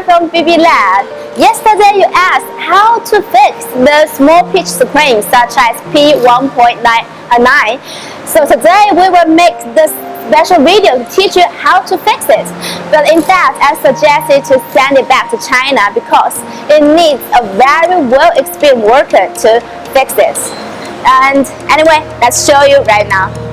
from BIBILED. Yesterday you asked how to fix the small pitch screen such as P1.9. So today we will make this special video to teach you how to fix it. But in fact, I suggest you to send it back to China because it needs a very well-experienced worker to fix it. And anyway, let's show you right now.